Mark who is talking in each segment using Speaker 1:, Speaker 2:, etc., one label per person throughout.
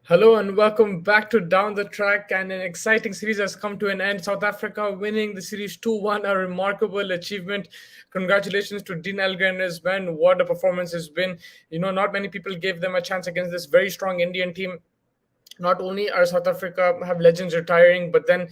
Speaker 1: Hello and welcome back to Down the Track. And an exciting series has come to an end. South Africa winning the series 2-1, a remarkable achievement. Congratulations to Dean Elgar and his men. What a performance has been. Not many people gave them a chance against this very strong Indian team. Not only are South Africa have legends retiring, but then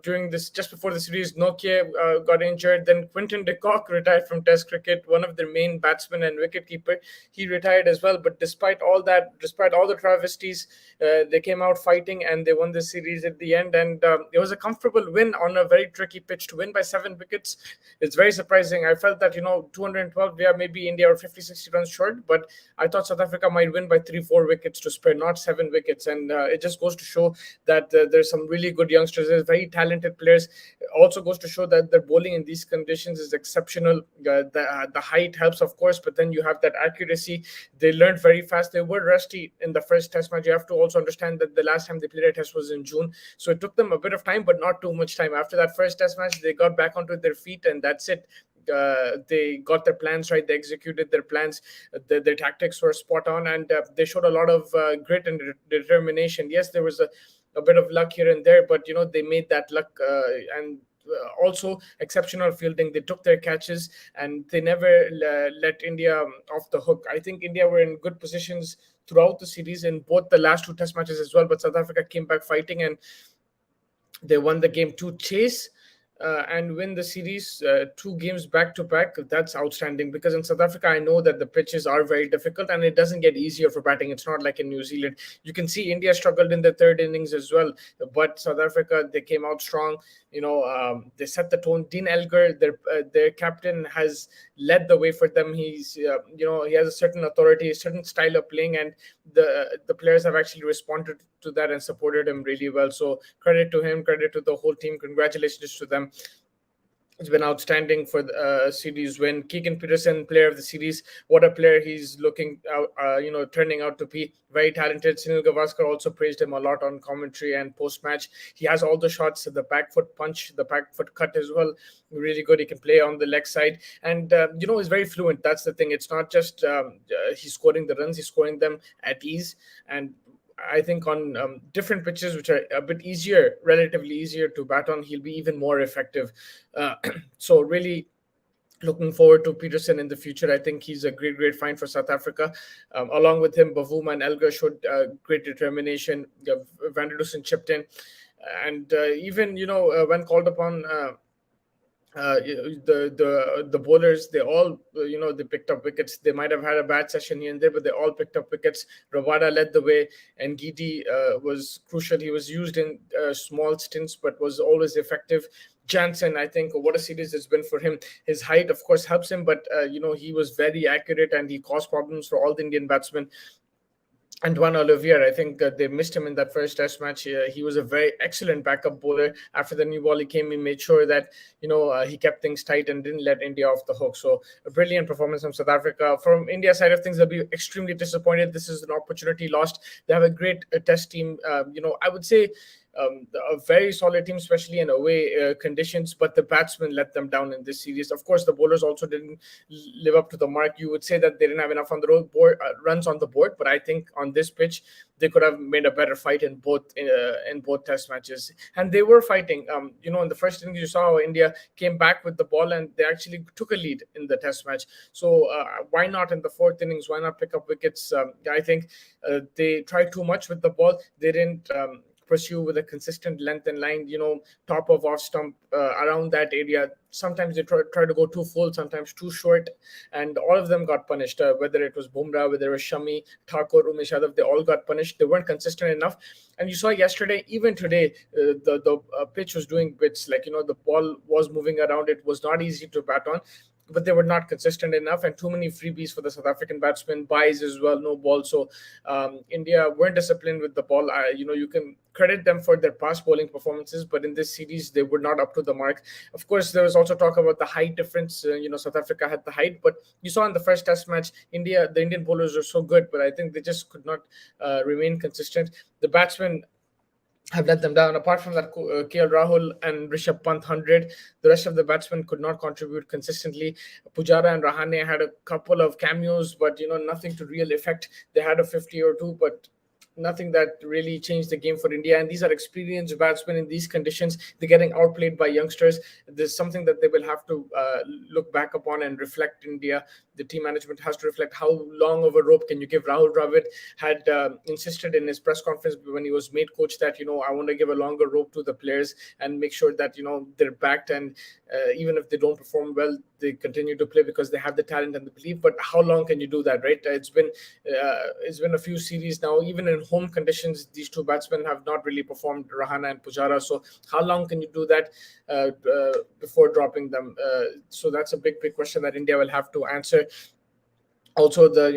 Speaker 1: during this, just before the series, Nokia got injured. Then Quinton de Kock retired from Test cricket, one of their main batsmen and wicketkeeper. He retired as well. But despite all that, despite all the travesties, they came out fighting and they won the series at the end. And it was a comfortable win on a very tricky pitch to win by 7 wickets. It's very surprising. I felt that 212, yeah, maybe India were 50, 60 runs short, but I thought South Africa might win by 3, 4 wickets to spare, not 7 wickets. And it just goes to show that there's some really good youngsters. There's very talented players. It also goes to show that the bowling in these conditions is exceptional. The height helps, of course, but then you have that accuracy. They learned very fast. They were rusty in the first test match. You have to also understand that the last time they played a test was in June. So it took them a bit of time, but not too much time. After that first test match, they got back onto their feet, and that's it. They got their plans right. They executed their plans. Their tactics were spot on, and they showed a lot of grit and determination. Yes, there was a bit of luck here and there, but they made that luck and also exceptional fielding. They took their catches and they never let India off the hook. I think India were in good positions throughout the series in both the last two test matches as well, but South Africa came back fighting and they won the game to chase and win the series 2 games back to back. That's outstanding because in South Africa, I know that the pitches are very difficult and it doesn't get easier for batting. It's not like in New Zealand. You can see India struggled in the third innings as well, but South Africa, they came out strong. They set the tone. Dean Elgar, their captain, has led the way for them. He's he has a certain authority, a certain style of playing, and the players have actually responded to that and supported him really well. So credit to him, credit to the whole team. Congratulations to them. It's been outstanding for the series win. Keegan Peterson, player of the series. What a player he's looking out, turning out to be. Very talented. Sunil Gavaskar also praised him a lot on commentary and post match. He has all the shots, the back foot punch, the back foot cut as well. Really good. He can play on the leg side, and he's very fluent. That's the thing. It's not just he's scoring the runs; he's scoring them at ease. And I think on different pitches, which are a bit easier, relatively easier to bat on, he'll be even more effective. So really looking forward to Peterson in the future. I think he's a great find for South Africa. Along with him, Bavuma and Elgar showed great determination. Van der Dussen chipped in. And even, when called upon, the bowlers, they all they picked up wickets. They might have had a bad session here and there, but they all picked up wickets. Ravada led the way, and Gidi was crucial. He was used in small stints, but was always effective. Jansen, I think what a series it's been for him. His height, of course, helps him, but he was very accurate and he caused problems for all the Indian batsmen. And Juan Olivier, I think they missed him in that first test match. He was a very excellent backup bowler. After the new ball, he came, he made sure that, he kept things tight and didn't let India off the hook. So a brilliant performance from South Africa. From India side of things, they'll be extremely disappointed. This is an opportunity lost. They have a great test team. I would say a very solid team, especially in away conditions, but the batsmen let them down in this series. Of course, the bowlers also didn't live up to the mark. You would say that they didn't have enough on the road board, runs on the board, but I think on this pitch, they could have made a better fight in both test matches. And they were fighting. In the first innings, you saw how India came back with the ball and they actually took a lead in the test match. So why not in the fourth innings? Why not pick up wickets? I think they tried too much with the ball. They didn't pursue with a consistent length and line, top of off stump around that area. Sometimes they try to go too full, sometimes too short, and all of them got punished. Whether it was Bumrah, whether it was Shami, Thakur, Umesh Yadav, they all got punished. They weren't consistent enough. And you saw yesterday, even today, the pitch was doing bits. Like, the ball was moving around. It was not easy to bat on, but they were not consistent enough, and too many freebies for the South African batsmen, buys as well, no ball. So India weren't disciplined with the ball. You can credit them for their past bowling performances, but in this series, they were not up to the mark. Of course, there was also talk about the height difference. South Africa had the height, but you saw in the first test match, the Indian bowlers were so good, but I think they just could not remain consistent. The batsmen have let them down. Apart from that, KL Rahul and Rishabh Pant 100, the rest of the batsmen could not contribute consistently. Pujara and Rahane had a couple of cameos, but nothing to real effect. They had a 50 or two, but nothing that really changed the game for India. And these are experienced batsmen in these conditions. They're getting outplayed by youngsters. There's something that they will have to look back upon and reflect. India, the team management has to reflect how long of a rope can you give. Rahul Dravid had insisted in his press conference when he was made coach that, I want to give a longer rope to the players and make sure that, they're backed, and even if they don't perform well, they continue to play because they have the talent and the belief. But how long can you do that, right? It's been a few series now. Even in home conditions, these two batsmen have not really performed, Rahane and Pujara. So how long can you do that before dropping them? So that's a big question that India will have to answer. Also, the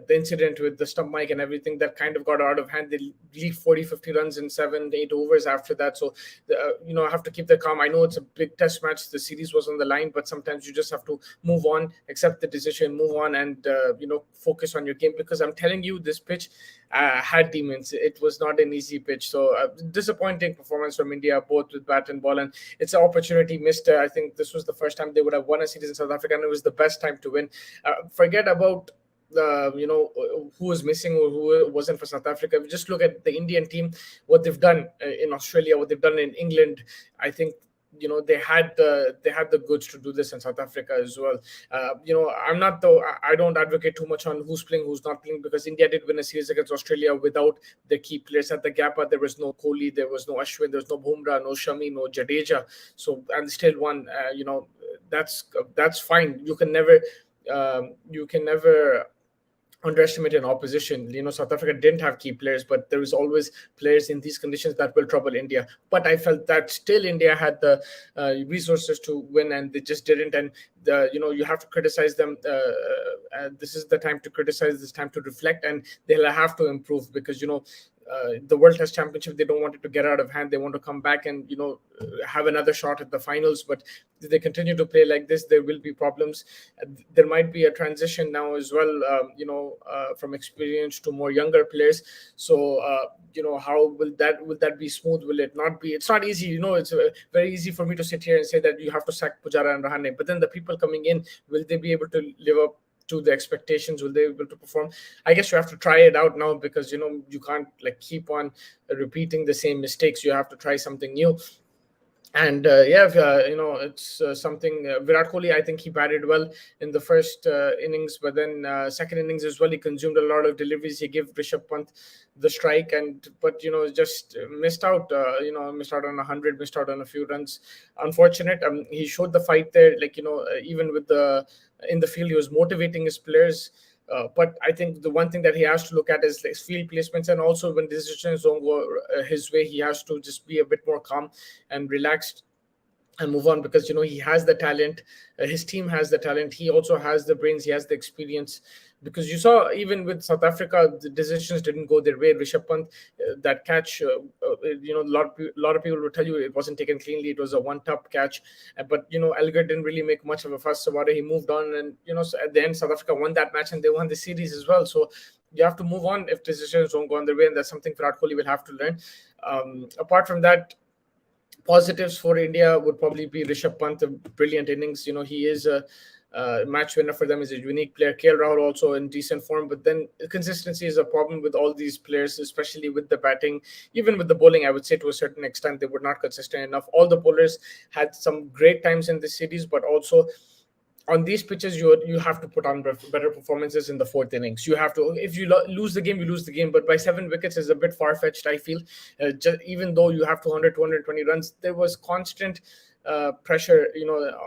Speaker 1: the incident with the stump mic and everything, that kind of got out of hand. They leaked 40-50 runs in 7-8 overs after that. So I have to keep the calm. I know it's a big test match, the series was on the line, but sometimes you just have to move on, accept the decision, move on, and focus on your game, because I'm telling you, this pitch had demons. It was not an easy pitch. So disappointing performance from India, both with bat and ball, and it's an opportunity missed. I think this was the first time they would have won a series in South Africa, and it was the best time to win. Forget about who was missing or who wasn't for South Africa. We just look at the Indian team, what they've done in Australia, what they've done in England. I think they had the goods to do this in South Africa as well. I don't advocate too much on who's playing, who's not playing, because India did win a series against Australia without the key players at the Gappa. There was no Kohli, there was no Ashwin, there was no Bumrah, no Shami, no Jadeja. So, and still won. That's fine. You can never underestimate an opposition. South Africa didn't have key players, but there is always players in these conditions that will trouble India. But I felt that still India had the resources to win, and they just didn't. And you have to criticize them. This is the time to criticize. This time to reflect, and they'll have to improve, because the World Test Championship, they don't want it to get out of hand. They want to come back and have another shot at the finals. But if they continue to play like this, there will be problems. There might be a transition now as well, from experience to more younger players. So how will that be smooth? Will it not be? It's not easy. It's very easy for me to sit here and say that you have to sack Pujara and Rahane, but then the people coming in, will they be able to live up to the expectations? Will they be able to perform? I guess you have to try it out now, because you can't keep on repeating the same mistakes. You have to try something new. And it's something. Virat Kohli, I think he batted well in the first innings, but then second innings as well, he consumed a lot of deliveries. He gave Rishabh Pant the strike, but just missed out. Missed out on 100, missed out on a few runs. Unfortunate. He showed the fight there. Even with in the field, he was motivating his players. But I think the one thing that he has to look at is field placements, and also when decisions don't go his way, he has to just be a bit more calm and relaxed and move on, because he has the talent. His team has the talent. He also has the brains. He has the experience. Because you saw, even with South Africa, the decisions didn't go their way. Rishabh Pant, that catch, a lot of people will tell you it wasn't taken cleanly. It was a one-top catch, but Elgar didn't really make much of a fuss about it. He moved on, and so at the end, South Africa won that match, and they won the series as well. So you have to move on if decisions don't go on their way, and that's something Virat Kohli will have to learn. Apart from that, positives for India would probably be Rishabh Pant, a brilliant innings. He is a match winner for them. Is a unique player. KL Rahul also in decent form, but then consistency is a problem with all these players, especially with the batting. Even with the bowling, I would say to a certain extent they were not consistent enough. All the bowlers had some great times in this series, but also on these pitches, you have to put on better performances in the fourth innings. You have to. If you lose the game, you lose the game. But by 7 wickets is a bit far-fetched, I feel. Even though you have 220 runs, there was constant pressure,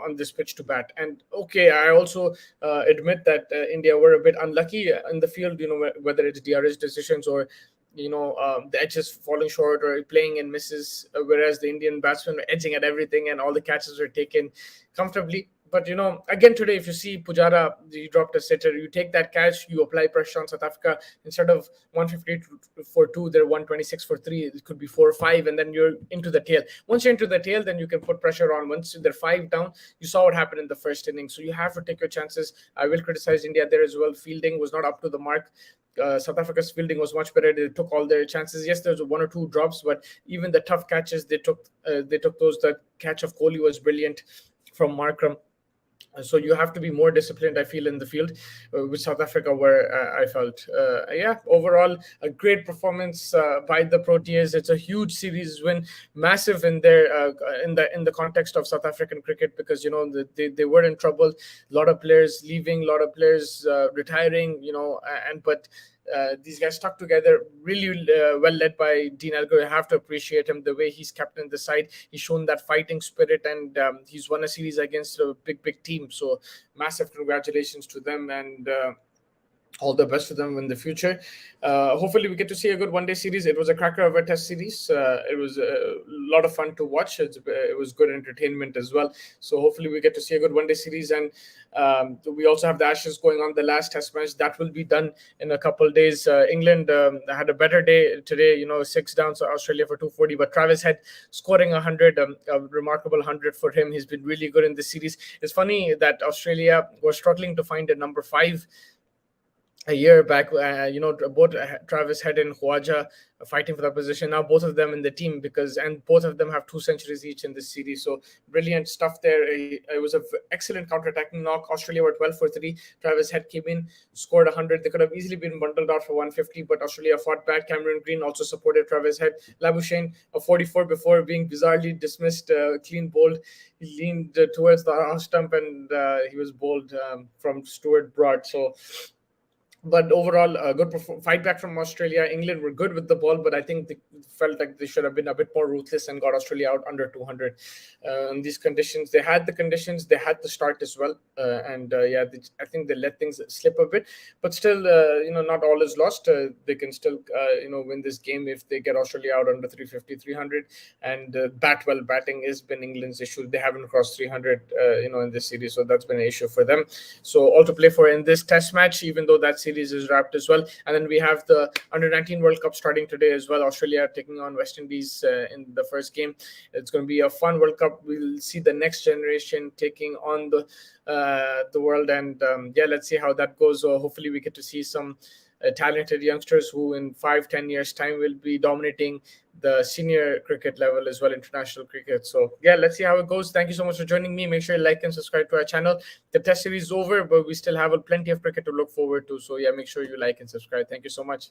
Speaker 1: on this pitch to bat. And okay, I also admit that India were a bit unlucky in the field. Whether it's DRS decisions or the edges falling short or playing in misses, whereas the Indian batsmen were edging at everything and all the catches were taken comfortably. But again today, if you see Pujara, he dropped a sitter. You take that catch, you apply pressure on South Africa. Instead of 150 for 2, they're 126 for 3. It could be 4 or 5, and then you're into the tail. Once you're into the tail, then you can put pressure on. Once they're 5 down, you saw what happened in the first inning. So you have to take your chances. I will criticize India there as well. Fielding was not up to the mark. South Africa's fielding was much better. They took all their chances. Yes, there was 1 or 2 drops, but even the tough catches they took those. The catch of Kohli was brilliant from Markram. So you have to be more disciplined, I feel, in the field, with South Africa, where I felt, yeah, overall a great performance by the Proteas. It's a huge series win, massive in their in the context of South African cricket, because they were in trouble, a lot of players leaving, a lot of players retiring, and but these guys stuck together really well, led by Dean Elgar. I have to appreciate him, the way he's captained the side. He's shown that fighting spirit, and he's won a series against a big team. So massive congratulations to them, and all the best to them in the future. Hopefully, we get to see a good one-day series. It was a cracker of a test series. It was a lot of fun to watch. It was good entertainment as well. So hopefully, we get to see a good one-day series. And we also have the Ashes going on, the last test match. That will be done in a couple of days. England had a better day today, 6 down, so Australia for 240. But Travis Head scoring 100, a remarkable 100 for him. He's been really good in this series. It's funny that Australia was struggling to find a number 5 a year back. Both Travis Head and Khawaja fighting for that position. Now both of them in the team, and both of them have 2 centuries each in this series. So brilliant stuff there. It was an excellent counter-attacking knock. Australia were 12 for 3. Travis Head came in, scored 100. They could have easily been bundled out for 150, but Australia fought back. Cameron Green also supported Travis Head. Labuschagne, a 44 before being bizarrely dismissed, clean bowled. He leaned towards the arm stump, and he was bowled from Stuart Broad. So, but overall, a good fight back from Australia. England were good with the ball, but I think they felt like they should have been a bit more ruthless and got Australia out under 200. In these conditions, they had the conditions, they had the start as well, I think they let things slip a bit. But still, not all is lost. They can still, win this game if they get Australia out under 350, 300. And bat well. Batting has been England's issue. They haven't crossed 300, in this series, so that's been an issue for them. So all to play for in this Test match, even though that series is wrapped as well. And then we have the Under-19 World Cup starting today as well. Australia taking on West Indies in the first game. It's going to be a fun World Cup. We'll see the next generation taking on the world, and let's see how that goes. Hopefully, we get to see some talented youngsters who in 5-10 years time will be dominating the senior cricket level as well, international cricket. So let's see how it goes. Thank you so much for joining me. Make sure you like and subscribe to our channel. The test series is over, but we still have plenty of cricket to look forward to. So make sure you like and subscribe. Thank you so much.